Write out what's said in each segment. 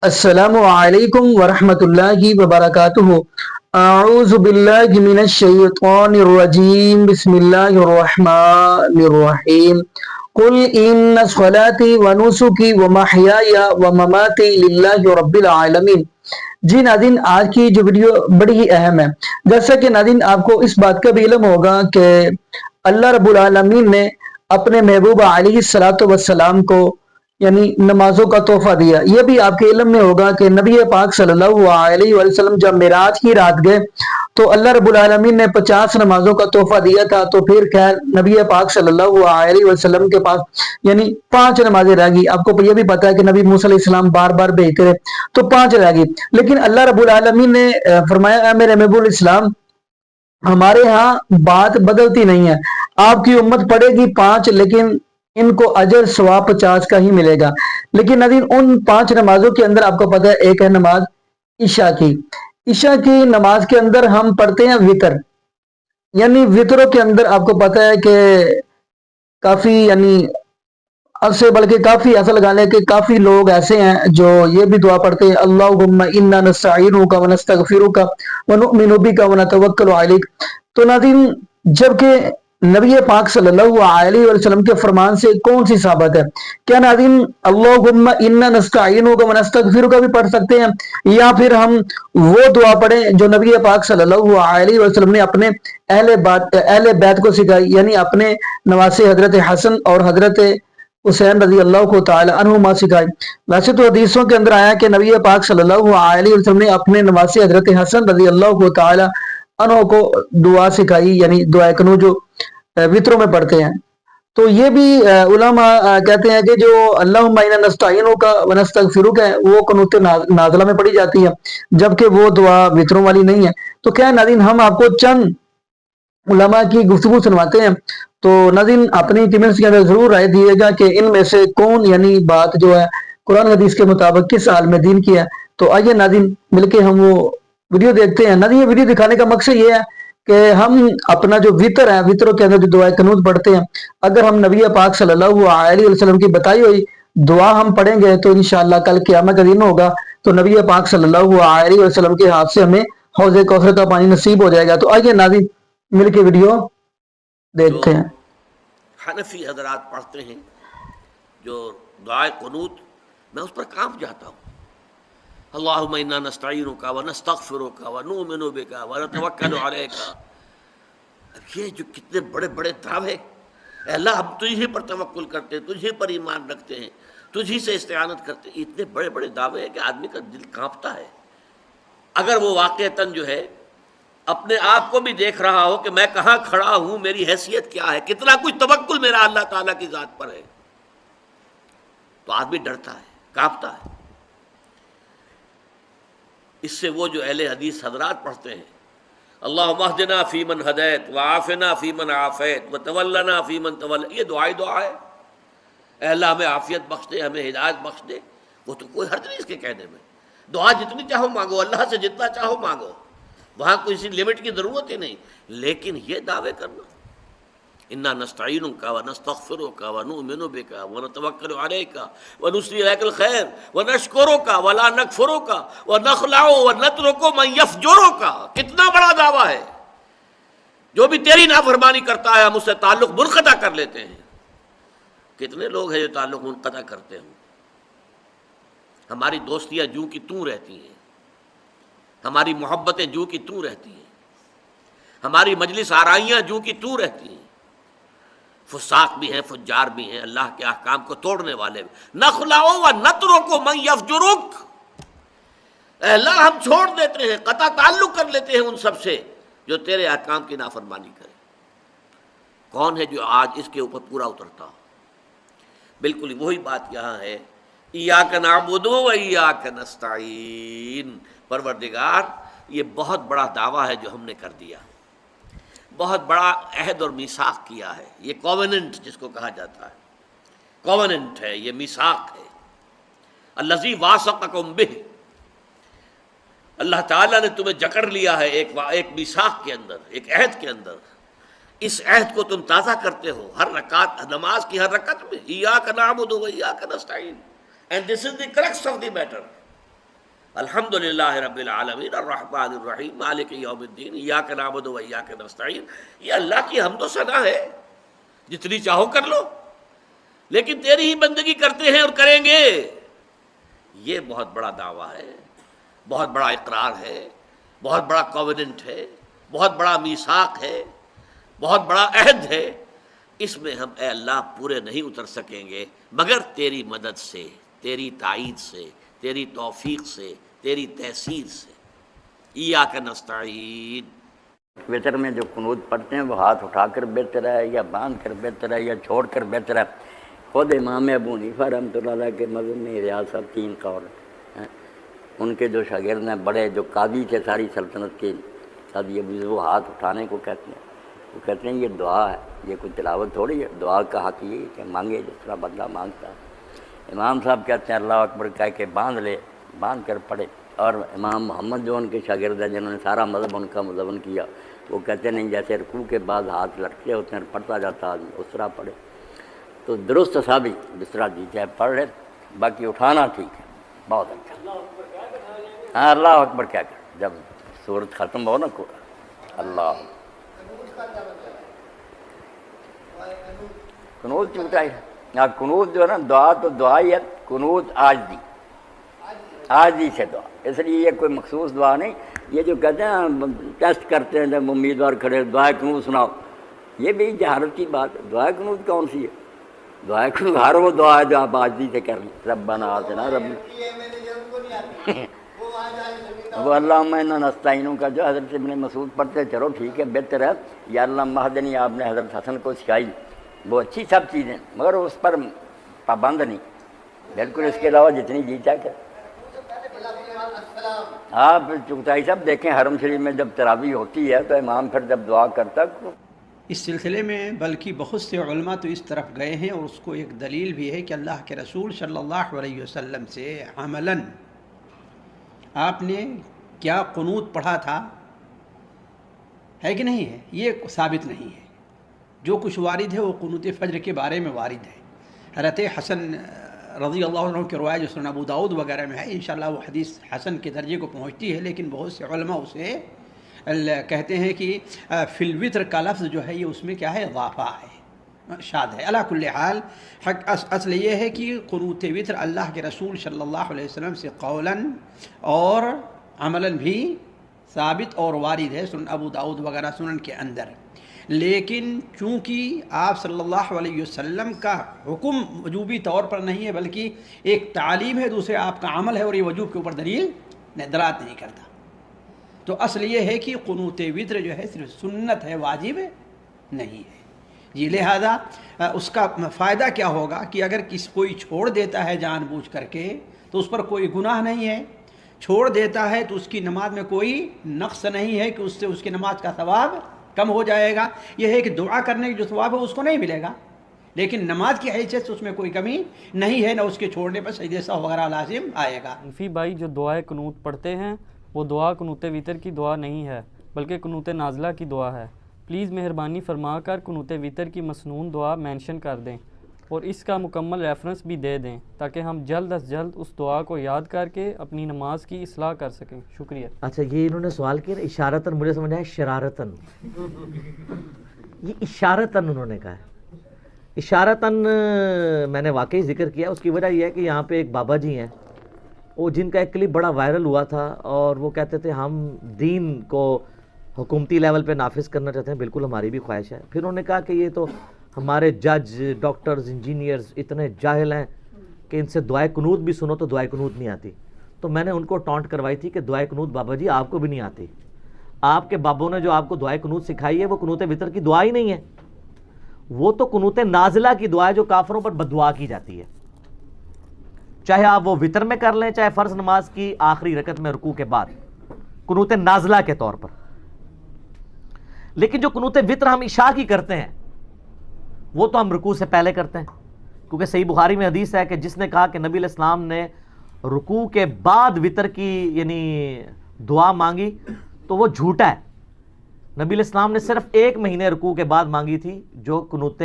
السلام علیکم ورحمۃ اللہ وبرکاتہ۔ اعوذ باللہ من الشیطان الرجیم، بسم اللہ الرحمن الرحیم۔ قل ان صلاتي ونسكي ومحياي ومماتي للہ رب العالمین۔ جی ناظرین، آج کی جو ویڈیو بڑی ہی اہم ہے۔ جیسا کہ ناظرین آپ کو اس بات کا بھی علم ہوگا کہ اللہ رب العالمین نے اپنے محبوب علیہ الصلوۃ والسلام کو یعنی نمازوں کا تحفہ دیا۔ یہ بھی آپ کے علم میں ہوگا کہ نبی پاک صلی اللہ علیہ وسلم جب معراج کی رات گئے تو اللہ رب العالمین نے 50 نمازوں کا تحفہ دیا تھا، تو پھر خیر نبی پاک صلی اللہ علیہ وسلم کے پاس یعنی 5 نمازیں رہ گئی۔ آپ کو یہ بھی پتا ہے کہ نبی موسیٰ علیہ السلام بار بار بھیجتے رہے تو 5 رہ گئی، لیکن اللہ رب العالمین نے فرمایا اے میرے محبوب الاسلام، ہمارے ہاں بات بدلتی نہیں ہے، آپ کی امت پڑھے گی 5 لیکن ان کو اجر ثواب 50 کا ہی ملے گا۔ لیکن ناظرین ان 5 نمازوں کے اندر آپ کو پتہ ہے ایک ہے نماز عشاء کی۔ عشاء کی نماز کے اندر ہم پڑھتے ہیں وطر، یعنی وطروں کے اندر آپ کو پتہ ہے کہ کافی یعنی سے بلکہ کافی ایسا لگا لیں کہ کافی لوگ ایسے ہیں جو یہ بھی دعا پڑھتے ہیں اللہم انا نستعینک ونستغفرک ونؤمن بک ونتوکل علیک۔ تو ناظرین جبکہ نبی پاک صلی اللہ علیہ وسلم کے فرمان سے کون سی ثابت ہے؟ کیا ناظرین اللہم انا نستعینک ونستغفرک بھی پڑھ سکتے ہیں، یا پھر ہم وہ دعا پڑھیں جو نبی پاک صلی اللہ علیہ وسلم نے اپنے اہل بیت کو سکھائی، یعنی اپنے نواسے حضرت حسن اور حضرت حسین رضی اللہ کو تعالی عنہما سکھائی؟ ویسے تو حدیثوں کے اندر آیا کہ نبی پاک صلی اللہ علیہ وسلم نے اپنے نواسے حضرت حسن رضی اللہ کو تعالی عنہ کو دعا سکھائی، یعنی دعائے قنوت جو وطروں میں پڑھتے ہیں۔ تو یہ بھی علماء کہتے ہیں کہ جو اللہم انا نستعینک ونستغفرک ہے وہ قنوت نازلہ میں پڑھی جاتی ہے، جبکہ وہ دعا وطروں والی نہیں ہے۔ تو کیا ناظرین ہم آپ کو چند علماء کی گفتگو سنواتے ہیں، تو ناظرین اپنی کمنٹس کے اندر ضرور رائے دیے گا کہ ان میں سے کون یعنی بات جو ہے قرآن حدیث کے مطابق کس عالم دین کی ہے۔ تو آئیے ناظرین مل کے ہم وہ ویڈیو دیکھتے ہیں۔ ناظرین یہ ویڈیو دکھانے کا مقصد یہ ہے کہ ہم اپنا جو وطر ہے، وطروں کے اندر جو دعائے قنوت پڑھتے ہیں، اگر ہم نبی پاک صلی اللہ علیہ وسلم کی بتائی ہوئی دعا ہم پڑھیں گے تو انشاءاللہ کل قیامت کا دن ہوگا تو نبی پاک صلی اللہ علیہ وسلم کے ہاتھ سے ہمیں حوض کوثر کا پانی نصیب ہو جائے گا۔ تو آئیے ناظرین مل کے ویڈیو دیکھتے ہیں۔ حنفی حضرات پڑھتے ہیں جو دعائے قنوت، میں اس پر کانپ جاتا ہوں۔ اللہم انا نستعینک ونستغفرک ونؤمن بک ونتوکل علیک۔ یہ جو کتنے بڑے بڑے دعوے، اے اللہ ہم تجھے پر توکل کرتے ہیں، تجھے پر ایمان رکھتے ہیں، تجھی سے استعانت کرتے ہیں، اتنے بڑے بڑے دعوے ہیں کہ آدمی کا دل کانپتا ہے۔ اگر وہ واقعتاً جو ہے اپنے آپ کو بھی دیکھ رہا ہو کہ میں کہاں کھڑا ہوں، میری حیثیت کیا ہے، کتنا کچھ توکل میرا اللہ تعالیٰ کی ذات پر ہے، تو آدمی ڈرتا ہے، کانپتا ہے۔ اس سے وہ جو اہل حدیث حضرات پڑھتے ہیں اللہم اہدنا فیمن ہدیت وعافنا فیمن عافیت وتولنا فیمن تولیت، یہ دعا ہے، اے اللہ ہمیں عافیت بخش دے، ہمیں ہدایت بخش دے، وہ تو کوئی حرج نہیں اس کے کہنے میں۔ دعا جتنی چاہو مانگو، اللہ سے جتنا چاہو مانگو، وہاں کسی لمٹ کی ضرورت ہی نہیں، لیکن یہ دعوے کرنا انا نستعینک ونستغفرک ونؤمن بک ونتوکل علیک ونثنی علیک الخیر ونشکرک ولا نکفرک ونخلع ونترک من یفجرک، کتنا بڑا دعویٰ ہے۔ جو بھی تیری نافرمانی کرتا ہے ہم اس سے تعلق منقطع کر لیتے ہیں۔ کتنے لوگ ہیں جو تعلق منقطع کرتے ہیں؟ ہماری دوستیاں جوں کی توں رہتی ہیں، ہماری محبتیں جوں کی توں رہتی ہیں، ہماری مجلس آرائیاں جوں کی توں رہتی ہیں۔ فساق بھی ہیں، فجار بھی ہیں، اللہ کے احکام کو توڑنے والے بھی۔ نخلع ونترک من یفجرک، اے اللہ ہم چھوڑ دیتے ہیں، قطع تعلق کر لیتے ہیں ان سب سے جو تیرے احکام کی نافرمانی کرے۔ کون ہے جو آج اس کے اوپر پورا اترتا ہو؟ بالکل وہی بات یہاں ہے، ایاک نعبد و ایاک نستعین۔ پروردگار یہ بہت بڑا دعویٰ ہے جو ہم نے کر دیا، بہت بڑا عہد اور میثاق کیا ہے۔ یہ کووننٹ جس کو کہا جاتا ہے، کووننٹ ہے، یہ میثاق ہے۔ الذی واثقکم بہ، اللہ تعالیٰ نے تمہیں جکڑ لیا ہے ایک میثاق کے اندر، ایک عہد کے اندر۔ اس عہد کو تم تازہ کرتے ہو ہر رکعت، نماز کی ہر رکعت میں، ایاک نعبد و ایاک نستعین، and this is the crux of the matter. الحمدللہ رب العالمین الرحمن الرحیم مالک یوم الدین ایاک نعبد و ایاک نستعین، یہ اللہ کی حمد و ثنا ہے، جتنی چاہو کر لو، لیکن تیری ہی بندگی کرتے ہیں اور کریں گے۔ یہ بہت بڑا دعویٰ ہے، بہت بڑا اقرار ہے، بہت بڑا کووننٹ ہے، بہت بڑا میثاق ہے، بہت بڑا عہد ہے۔ اس میں ہم اے اللہ پورے نہیں اتر سکیں گے مگر تیری مدد سے، تیری تائید سے، تیری توفیق سے، تیری تحصیل سے۔ ایاک نستعین۔ وطر میں جو قنوت پڑھتے ہیں وہ ہاتھ اٹھا کر بہتر ہے یا باندھ کر بہتر ہے یا چھوڑ کر بہتر ہے؟ خود امام ابو حنیفہ رحمۃ اللہ علیہ کے مذہب میں ریاض صاحب 3 قول ہیں، ان کے جو شاگرد ہیں بڑے جو قاضی تھے ساری سلطنت کے قاضی ابو یوسف، وہ ہاتھ اٹھانے کو کہتے ہیں، وہ کہتے ہیں یہ دعا ہے، یہ کوئی تلاوت تھوڑی ہے، دعا کا حق یہ کہ مانگے جس طرح بندہ مانگتا ہے۔ امام صاحب کہتے ہیں اللہ اکبر کہہ کے باندھ لے، باندھ کر پڑھے، اور امام محمد جو ان کے شاگرد ہیں جنہوں نے سارا مذہب ان کا مدون کیا، وہ کہتے نہیں جیسے رکوع کے بعد ہاتھ لٹکے ہوتے ہیں پڑھتا جاتا آدمی اس طرح پڑھے۔ تو درست ثابت جس طرح جی چاہے پڑھ لے، باقی اٹھانا ٹھیک ہے، بہت اچھا۔ ہاں اللہ اکبر کیا کر جب سورت ختم ہو نا کو اللہ قنوت چوٹا ہے، قنوت جو ہے نا دعا تو دعا ہی ہے، قنوت عاجزی سے دعا، اس لیے یہ کوئی مخصوص دعا نہیں۔ یہ جو کہتے ہیں ٹیسٹ کرتے ہیں جب امیدوار کھڑے دعائے قنوت سناؤ، یہ بھی جہالت کی بات ہے۔ دعائے قنوت کون سی ہے؟ دعائے قنوت ہر وہ دعا ہے جو آپ عاجزی سے کر لیں، ربنا آتنا رب وہ اللہم انا نستعینک کا جو حضرت ابن مسعود پڑھتے، چلو ٹھیک ہے بہتر ہے، یا اللہ مہدنی آپ نے حضرت حسن کو سکھائی، وہ اچھی سب چیزیں، مگر اس پر پابند نہیں، بالکل اس کے علاوہ جتنی جی چاہے کریں۔ آپ چغتائی صاحب دیکھیں حرم شریف میں جب تراویح ہوتی ہے تو امام پھر جب دعا کرتا اس سلسلے میں بلکہ بہت سے علماء تو اس طرف گئے ہیں، اور اس کو ایک دلیل بھی ہے کہ اللہ کے رسول صلی اللہ علیہ وسلم سے عملاً آپ نے کیا قنوت پڑھا تھا، ہے کہ نہیں ہے، یہ ثابت نہیں ہے۔ جو کچھ وارد ہے وہ قنوت فجر کے بارے میں وارد ہے۔ حضرت حسن رضی اللہ عنہ کی روایت جو سنن ابو داؤد وغیرہ میں ہے، انشاءاللہ وہ حدیث حسن کے درجے کو پہنچتی ہے، لیکن بہت سے علماء اسے کہتے ہیں کہ فی الوتر کا لفظ جو ہے یہ اس میں کیا ہے، اضافہ ہے، شاد ہے۔ علی کل حال اصل یہ ہے کہ قنوت وتر اللہ کے رسول صلی اللہ علیہ وسلم سے قولاً اور عملاً بھی ثابت اور وارد ہے سنن ابو داؤد وغیرہ سنن کے اندر، لیکن چونکہ آپ صلی اللہ علیہ وسلم کا حکم وجوبی طور پر نہیں ہے بلکہ ایک تعلیم ہے، دوسرے آپ کا عمل ہے، اور یہ وجوب کے اوپر دلالت نہیں کرتا، تو اصل یہ ہے کہ قنوت وتر جو ہے صرف سنت ہے، واجب نہیں ہے جی۔ لہذا اس کا فائدہ کیا ہوگا کہ اگر کوئی چھوڑ دیتا ہے جان بوجھ کر کے تو اس پر کوئی گناہ نہیں ہے، چھوڑ دیتا ہے تو اس کی نماز میں کوئی نقص نہیں ہے کہ اس سے اس کی نماز کا ثواب کم ہو جائے گا، یہ ہے کہ دعا کرنے کی جو ثواب ہے اس کو نہیں ملے گا، لیکن نماز کی حیثیت سے اس میں کوئی کمی نہیں ہے، نہ اس کے چھوڑنے پر سجدے سہو وغیرہ لازم آئے گا۔ حنفی بھائی جو دعائے قنوت پڑھتے ہیں وہ دعا قنوت وتر کی دعا نہیں ہے بلکہ قنوت نازلہ کی دعا ہے۔ پلیز مہربانی فرما کر قنوت وتر کی مسنون دعا مینشن کر دیں اور اس کا مکمل ریفرنس بھی دے دیں تاکہ ہم جلد از جلد اس دعا کو یاد کر کے اپنی نماز کی اصلاح کر سکیں۔ شکریہ۔ اچھا یہ انہوں نے سوال کیا اشارتاً، مجھے سمجھا ہے شرارتاً، یہ اشارتاً انہوں نے کہا ہے۔ اشارتاً میں نے واقعی ذکر کیا، اس کی وجہ یہ ہے کہ یہاں پہ ایک بابا جی ہیں، وہ جن کا ایک کلپ بڑا وائرل ہوا تھا اور وہ کہتے تھے ہم دین کو حکومتی لیول پہ نافذ کرنا چاہتے ہیں، بالکل ہماری بھی خواہش ہے۔ پھر انہوں نے کہا کہ یہ تو ہمارے جج، ڈاکٹرز، انجینئرز اتنے جاہل ہیں کہ ان سے دعائے قنوت بھی سنو تو دعائے قنوت نہیں آتی۔ تو میں نے ان کو ٹانٹ کروائی تھی کہ دعائے قنوت بابا جی آپ کو بھی نہیں آتی، آپ کے بابوں نے جو آپ کو دعائے قنوت سکھائی ہے وہ قنوت وتر کی دعا ہی نہیں ہے، وہ تو قنوت نازلہ کی دعا ہے جو کافروں پر بددعا کی جاتی ہے، چاہے آپ وہ وتر میں کر لیں چاہے فرض نماز کی آخری رکعت میں رکوع کے بعد، قنوت نازلہ کے طور پر۔ لیکن جو قنوت وتر ہم عشاء کی کرتے ہیں وہ تو ہم رکوع سے پہلے کرتے ہیں، کیونکہ صحیح بخاری میں حدیث ہے کہ جس نے کہا کہ نبی علیہ السلام نے رکوع کے بعد وتر کی یعنی دعا مانگی تو وہ جھوٹا ہے۔ نبی علیہ السلام نے صرف 1 مہینے رکوع کے بعد مانگی تھی جو قنوت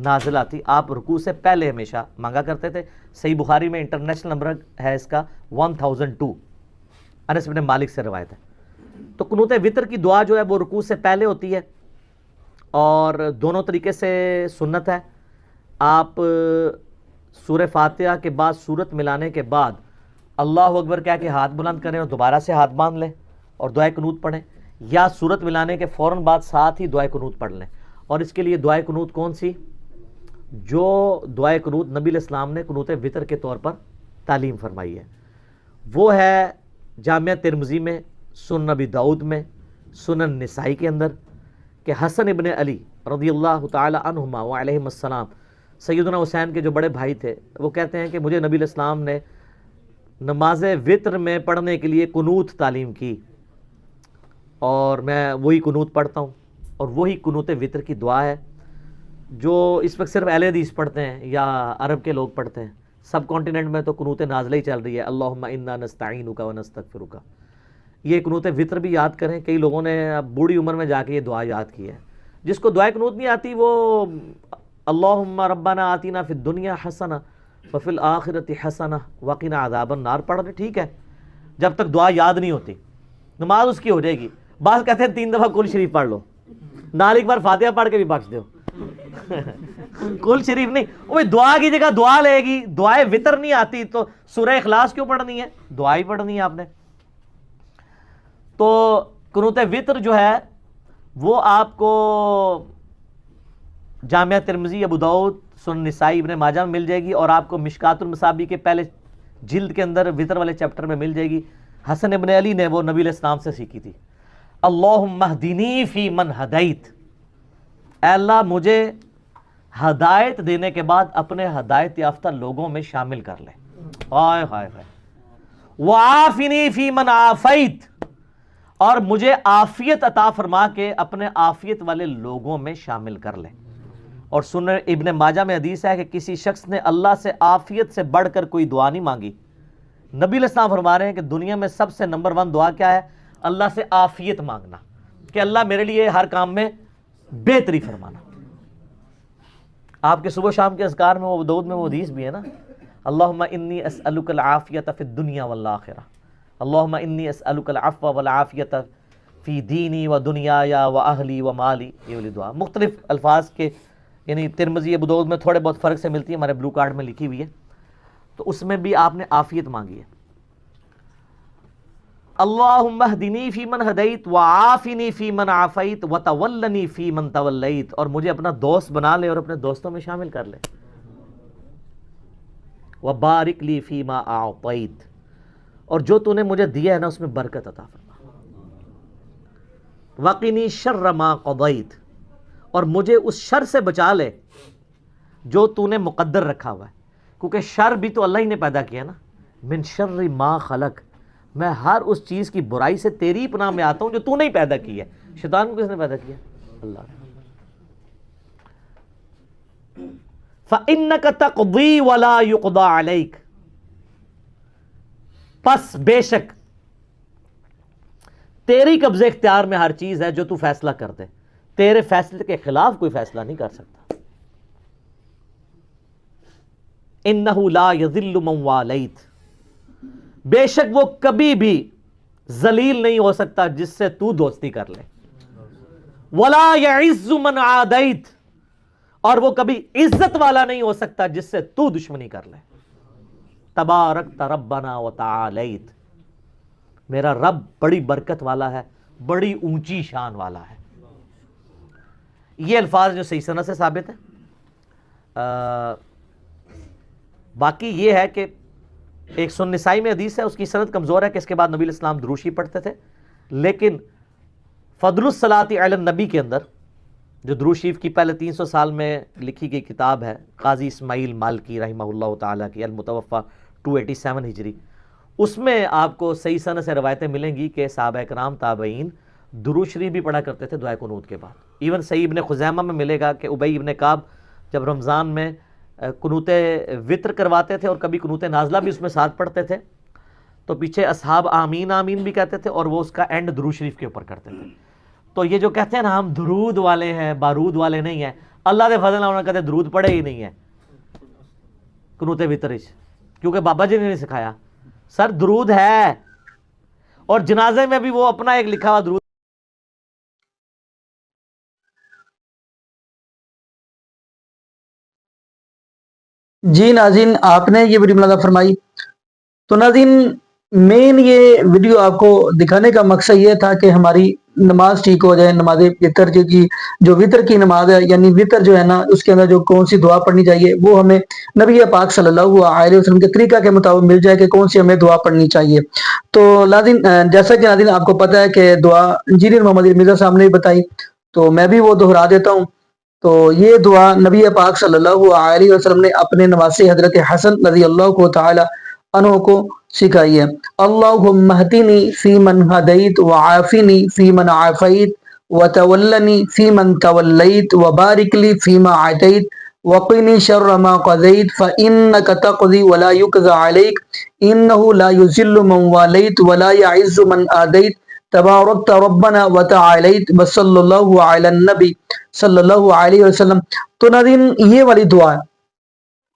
نازلہ تھی، آپ رکوع سے پہلے ہمیشہ مانگا کرتے تھے۔ صحیح بخاری میں انٹرنیشنل نمبر ہے اس کا 1002۔ انس بن مالک سے روایت ہے. تو قنوت وطر کی دعا جو ہے وہ رکوع سے پہلے ہوتی ہے اور دونوں طریقے سے سنت ہے. آپ سورہ فاتحہ کے بعد سورت ملانے کے بعد اللہ اکبر کہہ کے ہاتھ بلند کریں اور دوبارہ سے ہاتھ باندھ لیں اور دعائے قنوت پڑھیں, یا سورت ملانے کے فوراً بعد ساتھ ہی دعائے قنوت پڑھ لیں. اور اس کے لیے دعائے قنوت کون سی؟ جو دعائے قنوت نبی علیہ السلام نے قنوت وطر کے طور پر تعلیم فرمائی ہے, وہ ہے جامعہ ترمذی میں, سنن نبی داؤد میں, سنن نسائی کے اندر, کہ حسن ابن علی رضی اللہ تعالی عنہما وعلیہم السلام, سیدنا حسین کے جو بڑے بھائی تھے, وہ کہتے ہیں کہ مجھے نبی علیہ السلام نے نماز وطر میں پڑھنے کے لیے قنوت تعلیم کی اور میں وہی قنوت پڑھتا ہوں, اور وہی قنوت وطر کی دعا ہے جو اس وقت صرف اہل حدیث پڑھتے ہیں یا عرب کے لوگ پڑھتے ہیں. سب کانٹیننٹ میں تو قنوت نازلہ ہی چل رہی ہے, اللہم انا نستعینک ونستغفرک. یہ قنوت وطر بھی یاد کریں. کئی لوگوں نے اب بوڑھی عمر میں جا کے یہ دعا یاد کی ہے. جس کو دعائے قنوت نہیں آتی وہ اللہم ربنا آتینا فی الدنیا حسنہ وفی الآخرۃ حسنہ وقنا عذاب النار پڑھ رہے, ٹھیک ہے, جب تک دعا یاد نہیں ہوتی نماز اس کی ہو جائے گی. بعض کہتے ہیں 3 دفعہ کل شریف پڑھ لو, نال ایک بار فاتحہ پڑھ کے بھی بخش دو. کل شریف نہیں, وہ دعا کی جگہ دعا لے گی. دعائے وطر نہیں آتی تو سورہ اخلاص کیوں پڑھنی ہے؟ دعا ہی پڑھنی ہے آپ نے. تو قنوت وطر جو ہے وہ آپ کو جامعہ ترمذی, ابو داؤد, سنن نسائی, ابن ماجہ میں مل جائے گی, اور آپ کو مشکات المصابیح کے پہلے جلد کے اندر وطر والے چیپٹر میں مل جائے گی. حسن ابن علی نے وہ نبی علیہ السلام سے سیکھی تھی. اللہم اہدنی فی من ہدیت, اے اللہ مجھے ہدایت دینے کے بعد اپنے ہدایت یافتہ لوگوں میں شامل کر لے. ہائے ہائے ہائے. وعافنی فی من عافیت, اور مجھے عافیت عطا فرما کے اپنے عافیت والے لوگوں میں شامل کر لے. اور سنن ابن ماجہ میں حدیث ہے کہ کسی شخص نے اللہ سے عافیت سے بڑھ کر کوئی دعا نہیں مانگی. نبی علیہ السلام فرما رہے ہیں کہ دنیا میں سب سے نمبر 1 دعا کیا ہے؟ اللہ سے عافیت مانگنا, کہ اللہ میرے لیے ہر کام میں بہتری فرمانا. آپ کے صبح شام کے اذکار میں وہ دعود میں وہ حدیث بھی ہے نا, اللہم انی اسألک العافیت فی الدنیا والآخرہ, اللہم انی اسألک العفو والعافیت فی دینی و دنیای و اہلی و مالی. یہ والی دعا مختلف الفاظ کے, یعنی ترمذی ابو داؤد میں تھوڑے بہت فرق سے ملتی ہے, ہمارے بلو کارڈ میں لکھی ہوئی ہے. تو اس میں بھی آپ نے عافیت مانگی ہے. اللہم اہدنی فی من ہدیت وعافنی فی من عافیت وتولنی فی من تولیت, اور مجھے اپنا دوست بنا لے اور اپنے دوستوں میں شامل کر لے. وبارک لی فی ما اعطیت, اور جو تو نے مجھے دیا ہے نا اس میں برکت عطا فرما. وقنی شر ما قضیت, اور مجھے اس شر سے بچا لے جو تو نے مقدر رکھا ہوا ہے, کیونکہ شر بھی تو اللہ ہی نے پیدا کیا نا. من شر ما خلق, میں ہر اس چیز کی برائی سے تیری پناہ میں آتا ہوں جو تو نے ہی پیدا کی ہے. شیطان کو کس نے پیدا کیا؟ اللہ نے. فَإِنَّكَ تَقْضِي وَلَا يُقْضَى عَلَيْكَ, پس بے شک تیری قبضے اختیار میں ہر چیز ہے جو تو فیصلہ کر دے, تیرے فیصلے کے خلاف کوئی فیصلہ نہیں کر سکتا. اِنَّهُ لَا يَذِلُّ مَنْ وَالَيْتَ, بے شک وہ کبھی بھی ذلیل نہیں ہو سکتا جس سے تو دوستی کر لے. وَلَا يَعِزُّ مَنْ عَادَيْتَ, اور وہ کبھی عزت والا نہیں ہو سکتا جس سے تو دشمنی کر لے. تبارکت ربنا وتعالیت, میرا رب بڑی برکت والا ہے, بڑی اونچی شان والا ہے. یہ الفاظ جو صحیح سند سے ثابت ہے. باقی یہ ہے کہ ایک سنن نسائی میں حدیث ہے, اس کی سند کمزور ہے کہ اس کے بعد نبی علیہ السلام درود شریف پڑھتے تھے, لیکن فضل الصلاۃ علی النبی کے اندر جو درود شریف کی پہلے 300 سال میں لکھی گئی کتاب ہے قاضی اسماعیل مالکی رحمہ اللہ تعالیٰ کی, المتوفی 287 ہجری, اس میں آپ کو صحیح سند سے روایتیں ملیں گی کہ صحابہ کرام تابعین درود شریف بھی پڑھا کرتے تھے دعائے قنوت کے بعد. ایون صحیح ابن خزیمہ میں ملے گا کہ ابی ابن کعب جب رمضان میں قنوت وطر کرواتے تھے اور کبھی قنوت نازلہ بھی اس میں ساتھ پڑھتے تھے, تو پیچھے اصحاب آمین آمین بھی کہتے تھے اور وہ اس کا اینڈ درود شریف کے اوپر کرتے تھے. تو یہ جو کہتے ہیں نا ہم درود والے ہیں بارود والے نہیں ہیں, اللہ دے فضل نال کہتے درود پڑھے ہی نہیں ہے قنوت وطر, کیونکہ بابا جی نے نہیں سکھایا. سر درود ہے, اور جنازے میں بھی وہ اپنا ایک لکھا ہوا درود جی ناظرین، آپ نے یہ ویڈیو ملاحظہ فرمائی. تو ناظرین، مین یہ ویڈیو آپ کو دکھانے کا مقصد یہ تھا کہ ہماری نماز ٹھیک ہو جائے. نماز وتر کی جو وتر کی نماز ہے، یعنی وتر جو ہے نا، اس کے اندر جو کون سی دعا پڑھنی چاہیے وہ ہمیں نبی پاک صلی اللہ علیہ وسلم کے طریقہ کے مطابق مل جائے کہ کون سی ہمیں دعا پڑھنی چاہیے. تو ناظرین، جیسا کہ ناظرین آپ کو پتہ ہے کہ دعا انجینئر محمد مرزا صاحب نے بتائی، تو میں بھی وہ دہرا دیتا ہوں. تو یہ دعا نبی پاک صلی اللہ علیہ وسلم نے اپنے نواسے حضرت حسن رضی اللہ کو تعالی عنہ کو سکھائی ہے. اللہم اہدنی فی من ہدیت وعافنی فی من عافیت وتولنی فی من تولیت وبارک لی فیما عطیت وقنی شر ما قضیت فإنک تقضی ولا یقضى علیک انہ لا یذل من والیت ولا یعز من آدیت تبارکت ربنا وتعالیت وصلی اللہ علی النبی صلی اللہ علیہ وسلم. تو ناظرین، یہ والی دعا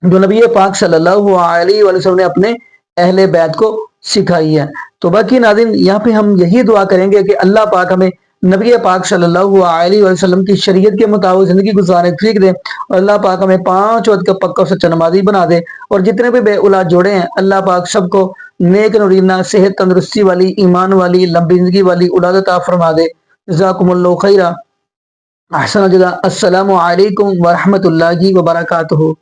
جو نبی پاک صلی اللہ علیہ وسلم نے اپنے اہل بیت کو سکھائی ہے. تو باقی ناظرین، یہاں پہ ہم یہی دعا کریں گے کہ اللہ پاک ہمیں نبی پاک صلی اللہ علیہ وسلم کی شریعت کے مطابق زندگی گزارنے ٹھیک دے، اور اللہ پاک ہمیں 5 وقت کا پکا سچا نمازی بنا دے، اور جتنے بھی بے اولاد جوڑے ہیں اللہ پاک سب کو نیک نورینہ صحت تندرستی والی، ایمان والی، لمبی زندگی والی اولاد عطا فرما دے. جزاکم اللہ خیرہ. احسن جزا. السلام علیکم ورحمۃ اللہ وبرکاتہ.